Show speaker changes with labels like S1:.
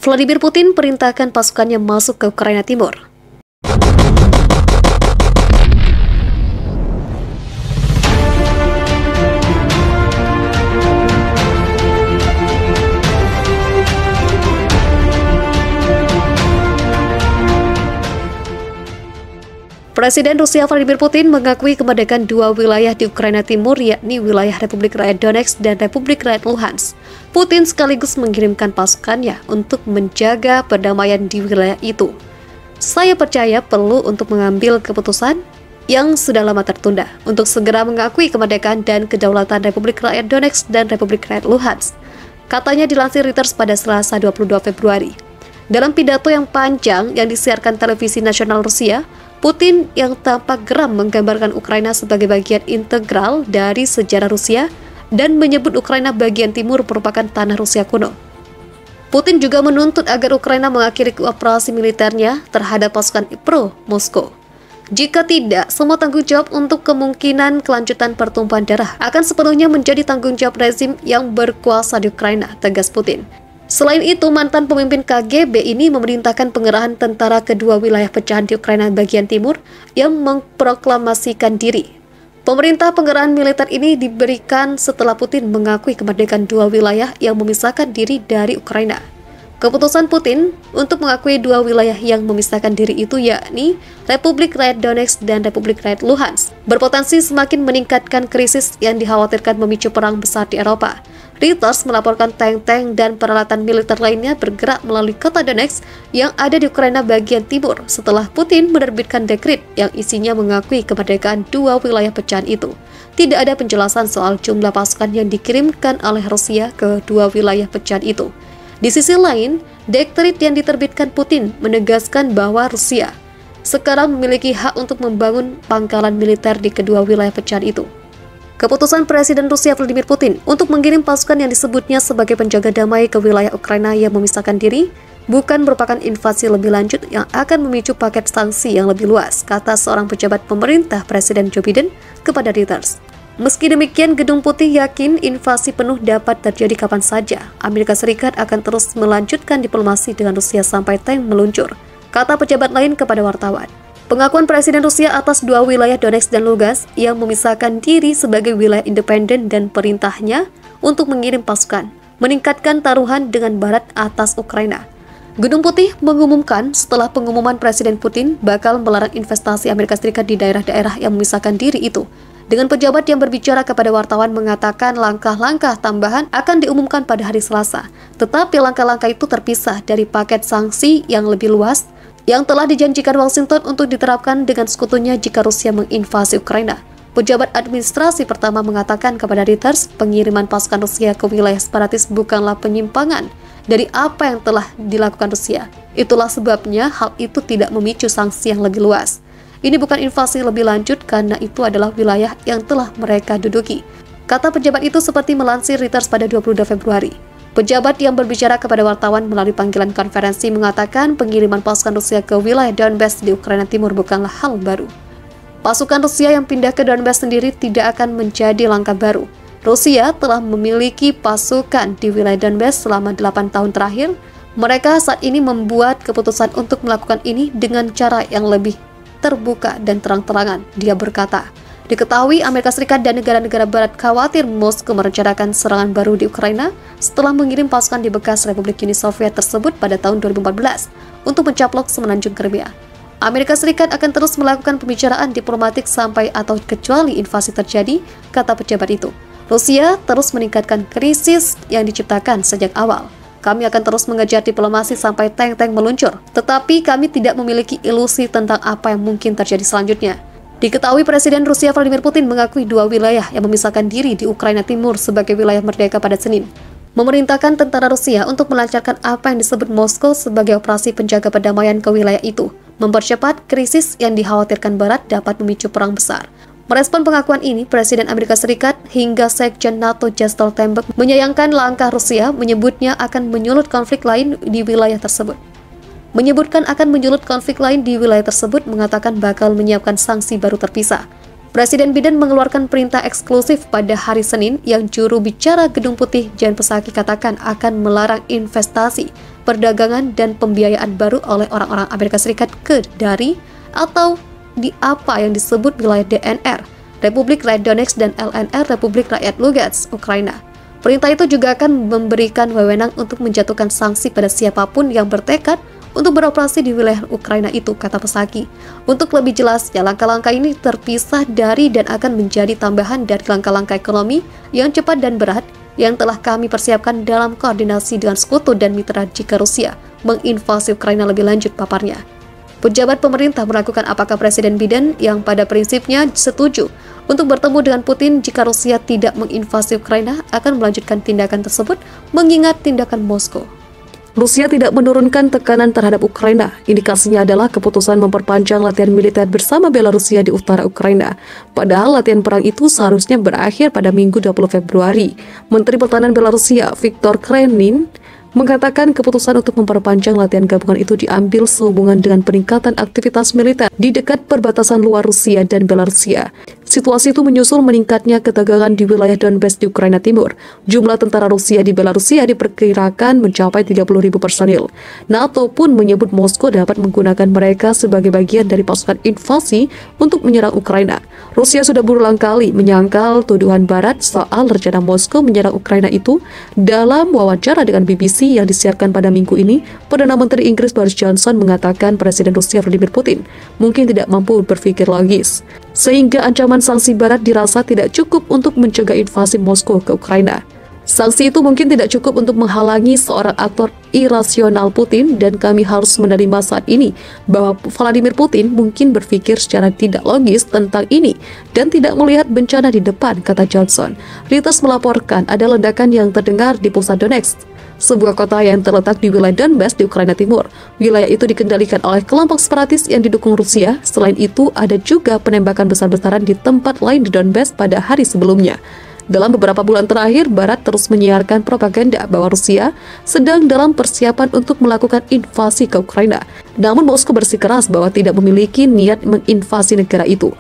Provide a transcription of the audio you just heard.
S1: Vladimir Putin perintahkan pasukannya masuk ke Ukraina Timur. Presiden Rusia Vladimir Putin mengakui kemerdekaan dua wilayah di Ukraina Timur, yakni wilayah Republik Rakyat Donetsk dan Republik Rakyat Luhansk. Putin sekaligus mengirimkan pasukannya untuk menjaga perdamaian di wilayah itu. Saya percaya perlu untuk mengambil keputusan yang sudah lama tertunda untuk segera mengakui kemerdekaan dan kedaulatan Republik Rakyat Donetsk dan Republik Rakyat Luhansk, katanya dilansir Reuters pada Selasa 22 Februari. Dalam pidato yang panjang yang disiarkan televisi nasional Rusia, Putin yang tampak geram menggambarkan Ukraina sebagai bagian integral dari sejarah Rusia dan menyebut Ukraina bagian timur merupakan tanah Rusia kuno. Putin juga menuntut agar Ukraina mengakhiri operasi militernya terhadap pasukan pro-Moskow. Jika tidak, semua tanggung jawab untuk kemungkinan kelanjutan pertumpahan darah akan sepenuhnya menjadi tanggung jawab rezim yang berkuasa di Ukraina, tegas Putin. Selain itu, mantan pemimpin KGB ini memerintahkan pengerahan tentara kedua wilayah pecahan di Ukraina bagian timur yang memproklamasikan diri. Pemerintah pengerahan militer ini diberikan setelah Putin mengakui kemerdekaan dua wilayah yang memisahkan diri dari Ukraina. Keputusan Putin untuk mengakui dua wilayah yang memisahkan diri itu, yakni Republik Rakyat Donetsk dan Republik Rakyat Luhansk, berpotensi semakin meningkatkan krisis yang dikhawatirkan memicu perang besar di Eropa. Reuters melaporkan tank-tank dan peralatan militer lainnya bergerak melalui kota Donetsk yang ada di Ukraina bagian timur setelah Putin menerbitkan dekret yang isinya mengakui kemerdekaan dua wilayah pecahan itu. Tidak ada penjelasan soal jumlah pasukan yang dikirimkan oleh Rusia ke dua wilayah pecahan itu. Di sisi lain, dekret yang diterbitkan Putin menegaskan bahwa Rusia sekarang memiliki hak untuk membangun pangkalan militer di kedua wilayah pecahan itu. Keputusan Presiden Rusia Vladimir Putin untuk mengirim pasukan yang disebutnya sebagai penjaga damai ke wilayah Ukraina yang memisahkan diri bukan merupakan invasi lebih lanjut yang akan memicu paket sanksi yang lebih luas, kata seorang pejabat pemerintah Presiden Joe Biden kepada Reuters. Meski demikian, Gedung Putih yakin invasi penuh dapat terjadi kapan saja. Amerika Serikat akan terus melanjutkan diplomasi dengan Rusia sampai tank meluncur, kata pejabat lain kepada wartawan. Pengakuan Presiden Rusia atas dua wilayah Donetsk dan Lugansk yang memisahkan diri sebagai wilayah independen dan perintahnya untuk mengirim pasukan, meningkatkan taruhan dengan Barat atas Ukraina. Gedung Putih mengumumkan setelah pengumuman Presiden Putin bakal melarang investasi Amerika Serikat di daerah-daerah yang memisahkan diri itu. Dengan pejabat yang berbicara kepada wartawan mengatakan langkah-langkah tambahan akan diumumkan pada hari Selasa, tetapi langkah-langkah itu terpisah dari paket sanksi yang lebih luas yang telah dijanjikan Washington untuk diterapkan dengan sekutunya jika Rusia menginvasi Ukraina. Pejabat administrasi pertama mengatakan kepada Reuters, pengiriman pasukan Rusia ke wilayah separatis bukanlah penyimpangan dari apa yang telah dilakukan Rusia. Itulah sebabnya hal itu tidak memicu sanksi yang lebih luas. Ini bukan invasi lebih lanjut karena itu adalah wilayah yang telah mereka duduki, kata pejabat itu seperti melansir Reuters pada 22 Februari. Pejabat yang berbicara kepada wartawan melalui panggilan konferensi mengatakan pengiriman pasukan Rusia ke wilayah Donbas di Ukraina Timur bukanlah hal baru. Pasukan Rusia yang pindah ke Donbas sendiri tidak akan menjadi langkah baru. Rusia telah memiliki pasukan di wilayah Donbas selama 8 tahun terakhir. Mereka saat ini membuat keputusan untuk melakukan ini dengan cara yang lebih terbuka dan terang-terangan, dia berkata. Diketahui Amerika Serikat dan negara-negara barat khawatir Moskow merencanakan serangan baru di Ukraina setelah mengirim pasukan di bekas Republik Uni Soviet tersebut pada tahun 2014 untuk mencaplok semenanjung Crimea. Amerika Serikat akan terus melakukan pembicaraan diplomatik sampai atau kecuali invasi terjadi, kata pejabat itu. Rusia terus meningkatkan krisis yang diciptakan sejak awal. Kami akan terus mengejar diplomasi sampai tank-tank meluncur, tetapi kami tidak memiliki ilusi tentang apa yang mungkin terjadi selanjutnya. Diketahui Presiden Rusia Vladimir Putin mengakui dua wilayah yang memisahkan diri di Ukraina Timur sebagai wilayah merdeka pada Senin, memerintahkan tentara Rusia untuk melancarkan apa yang disebut Moskow sebagai operasi penjaga perdamaian ke wilayah itu, mempercepat krisis yang dikhawatirkan Barat dapat memicu perang besar. Merespon pengakuan ini, Presiden Amerika Serikat hingga Sekjen NATO Jens Stoltenberg menyayangkan langkah Rusia, menyebutnya akan menyulut konflik lain di wilayah tersebut. Mengatakan bakal menyiapkan sanksi baru terpisah. Presiden Biden mengeluarkan perintah eksklusif pada hari Senin yang juru bicara Gedung Putih Jen Psaki katakan akan melarang investasi, perdagangan, dan pembiayaan baru oleh orang-orang Amerika Serikat dari atau di apa yang disebut wilayah DNR, Republik Rakyat Donetsk, dan LNR, Republik Rakyat Lugansk, Ukraina. Perintah itu juga akan memberikan wewenang untuk menjatuhkan sanksi pada siapapun yang bertekad untuk beroperasi di wilayah Ukraina itu, kata Psaki. Untuk lebih jelasnya, langkah-langkah ini terpisah dari dan akan menjadi tambahan dari langkah-langkah ekonomi yang cepat dan berat yang telah kami persiapkan dalam koordinasi dengan sekutu dan mitra jika Rusia menginvasi Ukraina lebih lanjut, paparnya. Pejabat pemerintah meragukan apakah Presiden Biden yang pada prinsipnya setuju untuk bertemu dengan Putin jika Rusia tidak menginvasi Ukraina akan melanjutkan tindakan tersebut mengingat tindakan Moskow.
S2: Rusia tidak menurunkan tekanan terhadap Ukraina. Indikasinya adalah keputusan memperpanjang latihan militer bersama Belarusia di utara Ukraina. Padahal latihan perang itu seharusnya berakhir pada Minggu 20 Februari. Menteri Pertahanan Belarusia, Viktor Krenin, mengatakan keputusan untuk memperpanjang latihan gabungan itu diambil sehubungan dengan peningkatan aktivitas militer di dekat perbatasan luar Rusia dan Belarusia. Situasi itu menyusul meningkatnya ketegangan di wilayah Donbas di Ukraina Timur. Jumlah tentara Rusia di Belarusia diperkirakan mencapai 30.000 personil. NATO pun menyebut Moskow dapat menggunakan mereka sebagai bagian dari pasukan invasi untuk menyerang Ukraina. Rusia sudah berulang kali menyangkal tuduhan Barat soal rencana Moskow menyerang Ukraina itu. Dalam wawancara dengan BBC yang disiarkan pada minggu ini, Perdana Menteri Inggris Boris Johnson mengatakan Presiden Rusia Vladimir Putin mungkin tidak mampu berpikir logis, sehingga ancaman sanksi Barat dirasa tidak cukup untuk mencegah invasi Moskow ke Ukraina. Sanksi itu mungkin tidak cukup untuk menghalangi seorang aktor irasional Putin, dan kami harus menerima saat ini bahwa Vladimir Putin mungkin berpikir secara tidak logis tentang ini dan tidak melihat bencana di depan, kata Johnson. Reuters melaporkan ada ledakan yang terdengar di pusat Donetsk, sebuah kota yang terletak di wilayah Donbas di Ukraina Timur. Wilayah itu dikendalikan oleh kelompok separatis yang didukung Rusia. Selain itu, ada juga penembakan besar-besaran di tempat lain di Donbas pada hari sebelumnya. Dalam beberapa bulan terakhir, Barat terus menyiarkan propaganda bahwa Rusia sedang dalam persiapan untuk melakukan invasi ke Ukraina. Namun Moskow bersikeras bahwa tidak memiliki niat menginvasi negara itu.